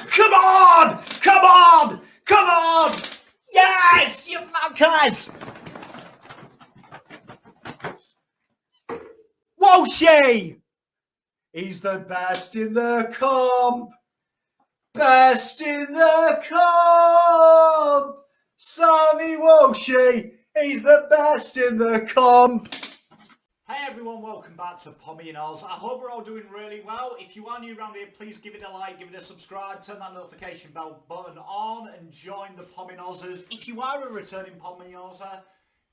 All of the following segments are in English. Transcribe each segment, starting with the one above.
Come on! Come on! Come on! Yes, you fuckers! Walshy! He's the best in the comp! Best in the comp! Sammy Walshy! He's the best in the comp! Hey everyone, welcome back to Pommy and Oz. I hope we're all doing really well. If you are new around here, please give it a like, give it a subscribe, turn that notification bell button on and join the Pommy and Ozzers. If you are a returning Pommy and Ozzer,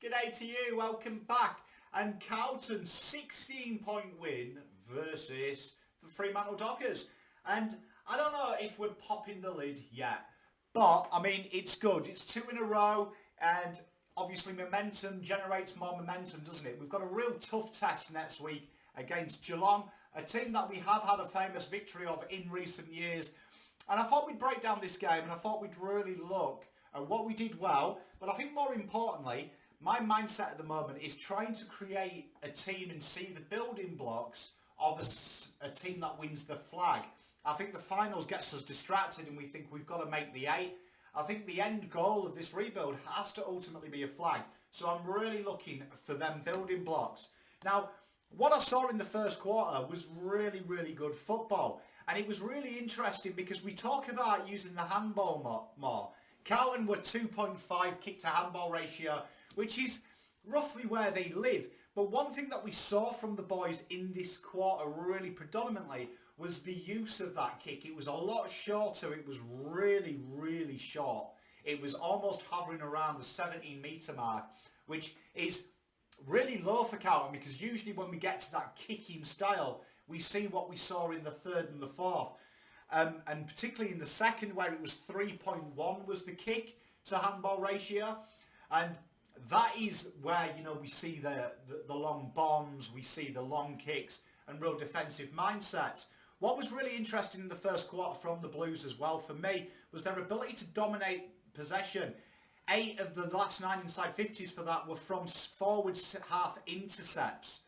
g'day to you, welcome back. And Carlton's 16-point win versus the Fremantle Dockers. And I don't know if we're popping the lid yet, but I mean, it's good. It's 2 in a row and obviously momentum generates more momentum, doesn't it? We've got a real tough test next week against Geelong, a team that we have had a famous victory of in recent years. And I thought we'd break down this game and I thought we'd really look at what we did well. But I think more importantly, my mindset at the moment is trying to create a team and see the building blocks of a team that wins the flag. I think the finals gets us distracted and we think we've got to make the 8. I think the end goal of this rebuild has to ultimately be a flag. So I'm really looking for them building blocks. Now, what I saw in the first quarter was really, really good football. And it was really interesting because we talk about using the handball more. Carlton were 2.5 kick to handball ratio, which is roughly where they live. But one thing that we saw from the boys in this quarter really predominantly was the use of that kick. It was a lot shorter. It was really, really short. It was almost hovering around the 17-metre mark, which is really low for Carlton because usually when we get to that kicking style, we see what we saw in the third and the fourth. And particularly in the second where it was 3.1 was the kick to handball ratio. And that is where, you know, we see the long bombs, we see the long kicks and real defensive mindsets. What was really interesting in the first quarter from the Blues as well for me was their ability to dominate possession. 8 of the last 9 inside 50s for that were from forward half intercepts.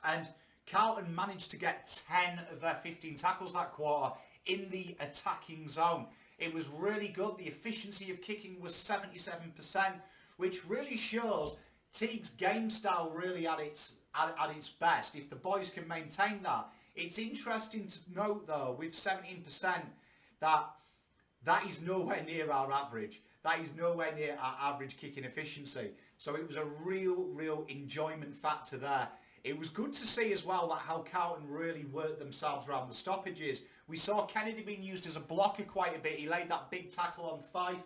And Carlton managed to get 10 of their 15 tackles that quarter in the attacking zone. It was really good. The efficiency of kicking was 77%, which really shows Teague's game style really at its best. If the boys can maintain that. It's interesting to note though, with 17%, that is nowhere near our average. That is nowhere near our average kicking efficiency. So it was a real enjoyment factor there. It was good to see as well that how Carlton really worked themselves around the stoppages. We saw Kennedy being used as a blocker quite a bit. He laid that big tackle on Fife.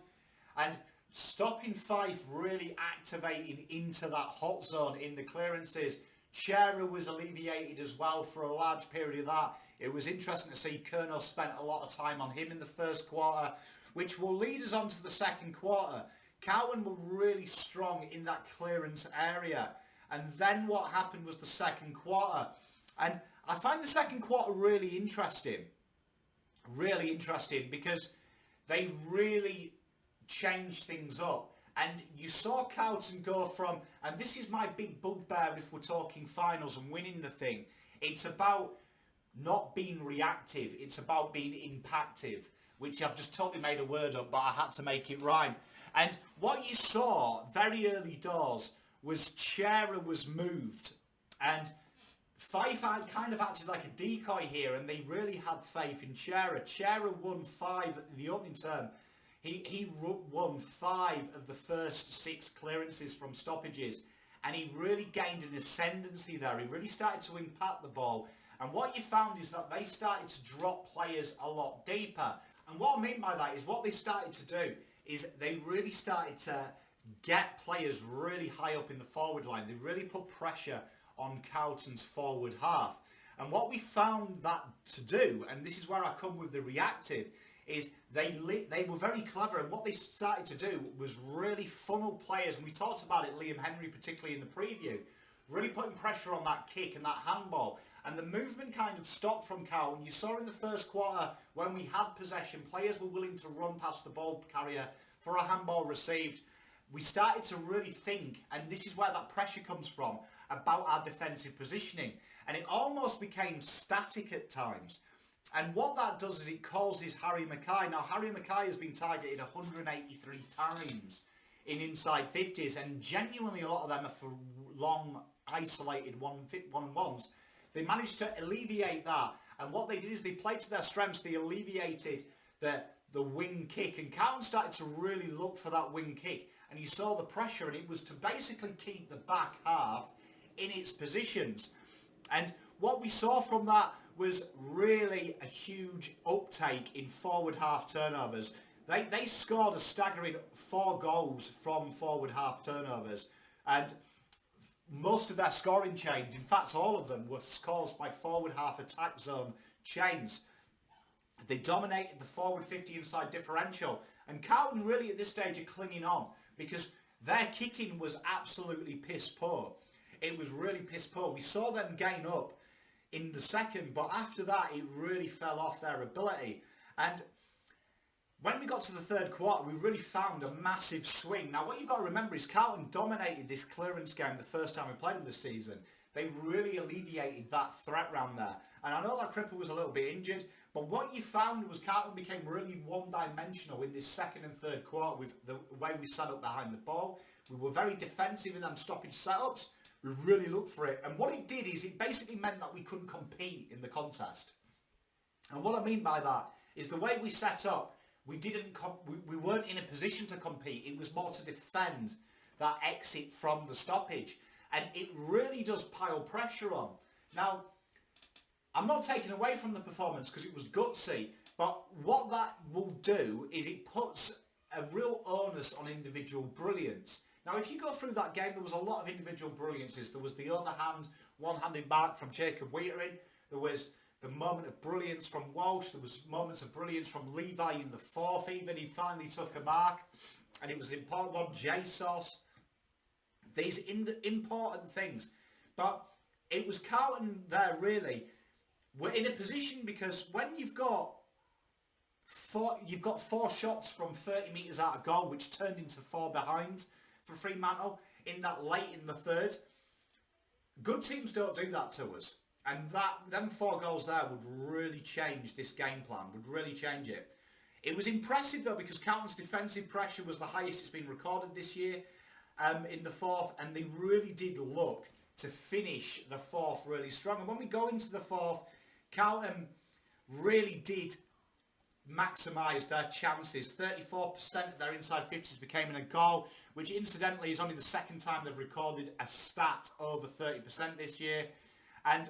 And stopping Fife really activating into that hot zone in the clearances. Chera was alleviated as well for a large period of that. It was interesting to see Kerno spent a lot of time on him in the first quarter, which will lead us on to the second quarter. Carlton were really strong in that clearance area. And then what happened was the second quarter. And I find the second quarter really interesting. Really interesting because they really changed things up. And you saw Carlton go from, and this is my big bugbear if we're talking finals and winning the thing, it's about not being reactive, it's about being impactive, which I've just totally made a word up, but I had to make it rhyme. And what you saw very early doors was Chera was moved, and Fife had kind of acted like a decoy here, and they really had faith in Chera. Chera won 5 in the opening term. He won 5 of the first 6 clearances from stoppages, and he really gained an ascendancy there. He really started to impact the ball, and what you found is that they started to drop players a lot deeper. And what I mean by that is what they started to do is they really started to get players really high up in the forward line. They really put pressure on Carlton's forward half. And what we found that to do, and this is where I come with the reactive, is they were very clever, and what they started to do was really funnel players, and we talked about it, Liam Henry particularly in the preview, really putting pressure on that kick and that handball, and the movement kind of stopped from Carlton. You saw in the first quarter when we had possession, players were willing to run past the ball carrier for a handball received. We started to really think, and this is where that pressure comes from, about our defensive positioning, and it almost became static at times. And what that does is it causes Harry Mackay. Now, Harry Mackay has been targeted 183 times in inside 50s, and genuinely a lot of them are for long, isolated one-on-ones. They managed to alleviate that, and what they did is they played to their strengths. They alleviated the wing kick, and Carlton started to really look for that wing kick, and you saw the pressure, and it was to basically keep the back half in its positions. And what we saw from that was really a huge uptake in forward half turnovers. They scored a staggering 4 goals from forward half turnovers, and most of their scoring chains, in fact all of them, were caused by forward half attack zone chains. They dominated the forward 50 inside differential, and Carlton really at this stage are clinging on because their kicking was absolutely piss poor. It was really piss poor. We saw them gain up in the second, but after that it really fell off their ability. And when we got to the third quarter, we really found a massive swing. Now, what you've got to remember is Carlton dominated this clearance game the first time we played them this season. They really alleviated that threat round there. And I know that Cripple was a little bit injured, but what you found was Carlton became really one-dimensional in this second and third quarter with the way we set up behind the ball. We were very defensive in them stoppage setups. We really looked for it. And what it did is it basically meant that we couldn't compete in the contest. And what I mean by that is the way we set up, we weren't in a position to compete. It was more to defend that exit from the stoppage. And it really does pile pressure on. Now, I'm not taking away from the performance because it was gutsy, but what that will do is it puts a real onus on individual brilliance. Now, if you go through that game, there was a lot of individual brilliances. There was the overhand, one-handed mark from Jacob Wheatering. There was the moment of brilliance from Walsh. There was moments of brilliance from Levi in the fourth even. He finally took a mark, and it was an important one. JSauce. These important things. But it was Carlton there, really. We're in a position because when you've got 4 shots from 30 metres out of goal, which turned into 4 behind for Fremantle in that late in the third. Good teams don't do that to us. And them 4 goals there would really change this game plan, would really change it. It was impressive though because Carlton's defensive pressure was the highest it's been recorded this year in the fourth, and they really did look to finish the fourth really strong. And when we go into the fourth, Carlton really did maximise their chances. 34% of their inside 50s became in a goal, which incidentally is only the second time they've recorded a stat over 30% this year. And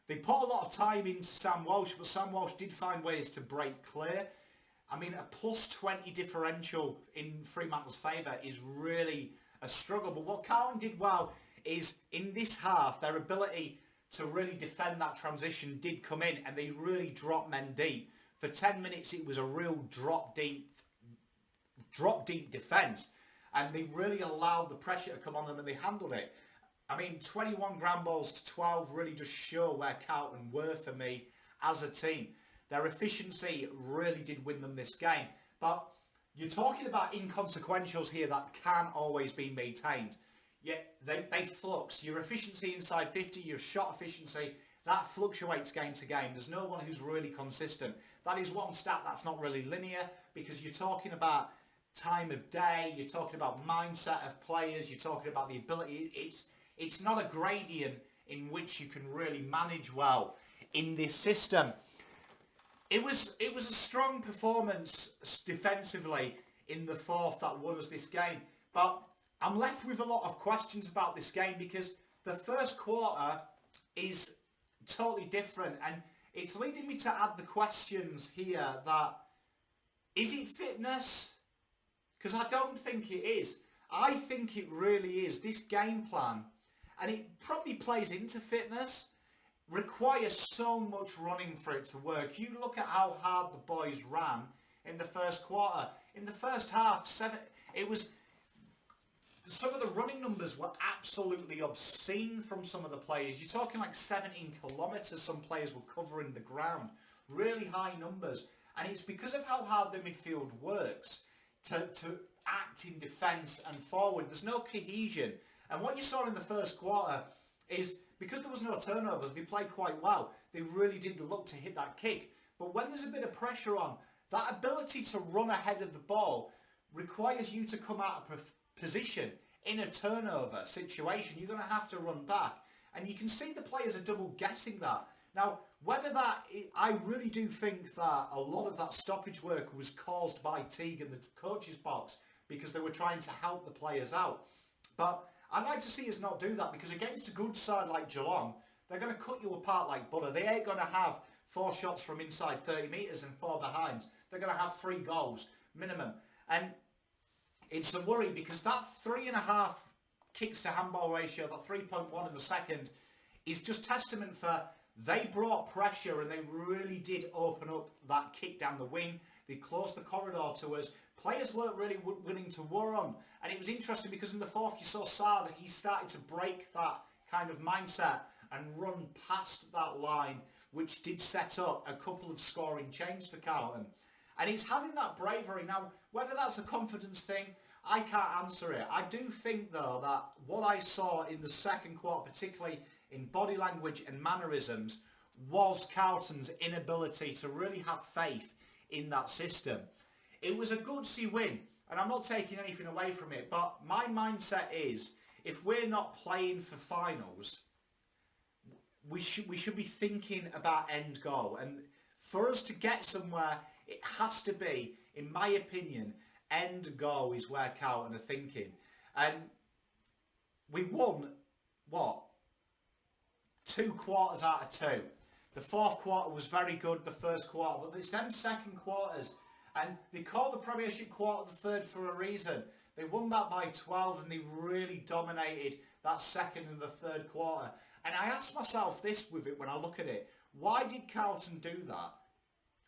they put a lot of time into Sam Walsh, but Sam Walsh did find ways to break clear. I mean, a plus 20 differential in Fremantle's favour is really a struggle. But what Carlton did well is in this half, their ability to really defend that transition did come in, and they really dropped men deep. For 10 minutes, it was a real drop deep defence, and they really allowed the pressure to come on them, and they handled it. I mean, 21 ground balls to 12 really just show where Carlton were for me as a team. Their efficiency really did win them this game. But you're talking about inconsequentials here that can't always be maintained. Yet they flux. Your efficiency inside 50, your shot efficiency, that fluctuates game to game. There's no one who's really consistent. That is one stat that's not really linear because you're talking about time of day, you're talking about mindset of players, you're talking about the ability. It's not a gradient in which you can really manage well in this system. It was a strong performance defensively in the fourth that won us this game. But I'm left with a lot of questions about this game because the first quarter is totally different, and it's leading me to add the questions here that, is it fitness? Because I don't think it is. I think it really is. This game plan, and it probably plays into fitness, requires so much running for it to work. You look at how hard the boys ran in the first quarter. In the first half, some of the running numbers were absolutely obscene from some of the players. You're talking like 17 kilometres some players were covering the ground. Really high numbers. And it's because of how hard the midfield works to act in defence and forward. There's no cohesion. And what you saw in the first quarter is because there was no turnovers, they played quite well. They really did look to hit that kick. But when there's a bit of pressure on, that ability to run ahead of the ball requires you to come out of position in a turnover situation. You're going to have to run back. And you can see the players are double guessing that. Now, whether that, I really do think that a lot of that stoppage work was caused by Teague in the coach's box because they were trying to help the players out. But I'd like to see us not do that, because against a good side like Geelong, they're going to cut you apart like butter. They ain't going to have 4 shots from inside 30 metres and 4 behinds. They're going to have 3 goals minimum. And it's a worry because that 3.5 kicks to handball ratio, that 3.1 in the second, is just testament for they brought pressure and they really did open up that kick down the wing. They closed the corridor to us. Players weren't really willing to war on. And it was interesting because in the fourth you saw Saad, he started to break that kind of mindset and run past that line, which did set up a couple of scoring chains for Carlton. And he's having that bravery. Now, whether that's a confidence thing, I can't answer it. I do think, though, that what I saw in the second quarter, particularly in body language and mannerisms, was Carlton's inability to really have faith in that system. It was a gutsy win, and I'm not taking anything away from it, but my mindset is, if we're not playing for finals, we should be thinking about end goal. And for us to get somewhere, it has to be, in my opinion, end goal is where Carlton are thinking. And we won, what? 2 quarters out of 2. The fourth quarter was very good, the first quarter, but it's them second quarters. And they call the Premiership quarter the third for a reason. They won that by 12 and they really dominated that second and the third quarter. And I ask myself this with it when I look at it. Why did Carlton do that?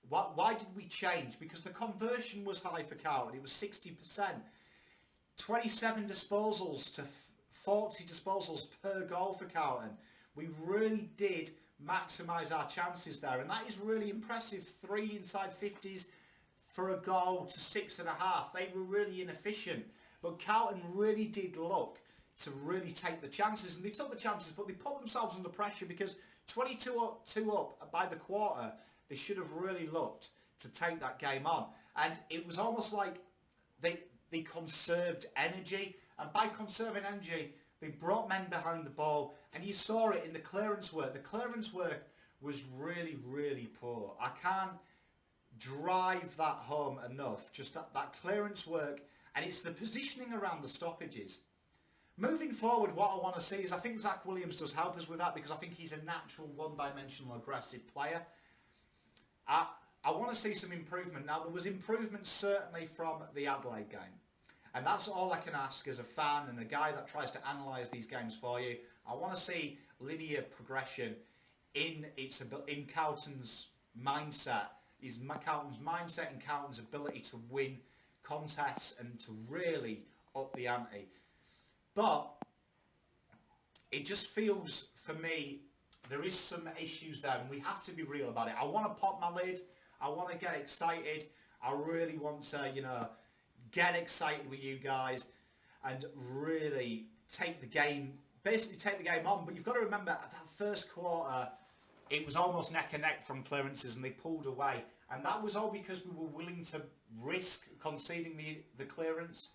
Why did we change? Because the conversion was high for Carlton. It was 60%. 27 disposals to 40 disposals per goal for Carlton. We really did maximise our chances there. And that is really impressive. 3 inside 50s for a goal to 6.5. They were really inefficient. But Carlton really did look to really take the chances. And they took the chances, but they put themselves under pressure because 22 up by the quarter, they should have really looked to take that game on. And it was almost like they conserved energy. And by conserving energy, they brought men behind the ball. And you saw it in the clearance work. The clearance work was really, really poor. I can't drive that home enough. Just that clearance work. And it's the positioning around the stoppages. Moving forward, what I want to see is, I think Zach Williams does help us with that because I think he's a natural one-dimensional aggressive player. I want to see some improvement. Now, there was improvement certainly from the Adelaide game. And that's all I can ask as a fan and a guy that tries to analyse these games for you. I want to see linear progression in Carlton's mindset. Carlton's mindset and Carlton's ability to win contests and to really up the ante. But it just feels, for me, there is some issues there and we have to be real about it. I want to pop my lid. I want to get excited. I really want to, get excited with you guys and really take the game on. But you've got to remember, at that first quarter, it was almost neck and neck from clearances and they pulled away. And that was all because we were willing to risk conceding the clearance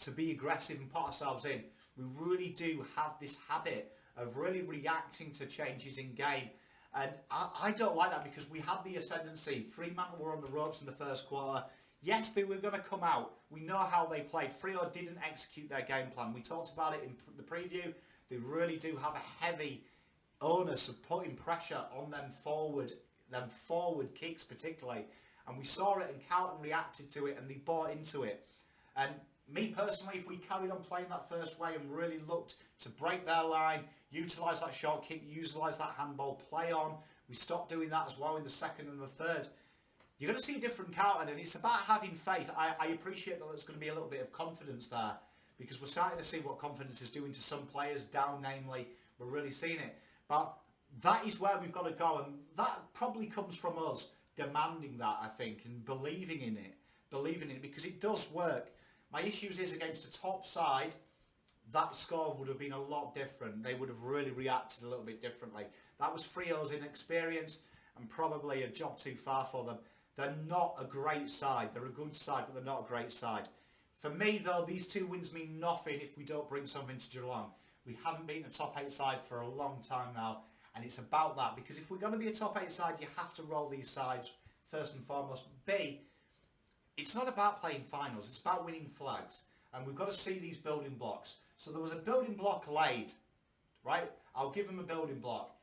to be aggressive and put ourselves in. We really do have this habit of really reacting to changes in game. And I don't like that because we had the ascendancy. Fremantle were on the ropes in the first quarter. Yes, they were going to come out. We know how they played. Freo didn't execute their game plan. We talked about it in the preview. They really do have a heavy onus of putting pressure on them forward kicks particularly. And we saw it and Carlton reacted to it and they bought into it. And me personally, if we carried on playing that first way and really looked to break their line, utilise that short kick, utilise that handball, play on, we stopped doing that as well in the second and the third, you're going to see a different Carlton, and it's about having faith. I appreciate that there's going to be a little bit of confidence there because we're starting to see what confidence is doing to some players, down namely, we're really seeing it. But that is where we've got to go, and that probably comes from us demanding that, I think, and believing in it because it does work. My issues is against the top side, that score would have been a lot different. They would have really reacted a little bit differently. That was Freo's inexperience. and probably a job too far for them. They're not a great side. They're a good side, but they're not a great side. For me, though, these 2 wins mean nothing if we don't bring something to Geelong. We haven't been a top 8 side for a long time now, and it's about that. Because if we're going to be a top 8 side, you have to roll these sides first and foremost. B, it's not about playing finals. It's about winning flags. And we've got to see these building blocks. So there was a building block laid, right? I'll give them a building block.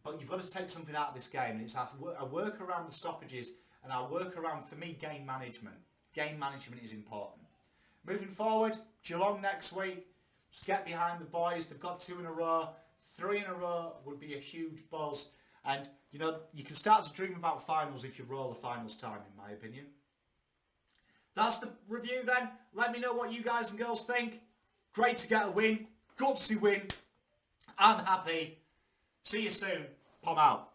But you've got to take something out of this game. And it's a work around the stoppages and our work around, for me, game management. Game management is important. Moving forward, Geelong next week. Just get behind the boys. They've got 2 in a row. 3 in a row would be a huge buzz. And, you know, you can start to dream about finals if you roll the finals time, in my opinion. That's the review then. Let me know what you guys and girls think. Great to get a win. Gutsy win. I'm happy. See you soon. Pom out.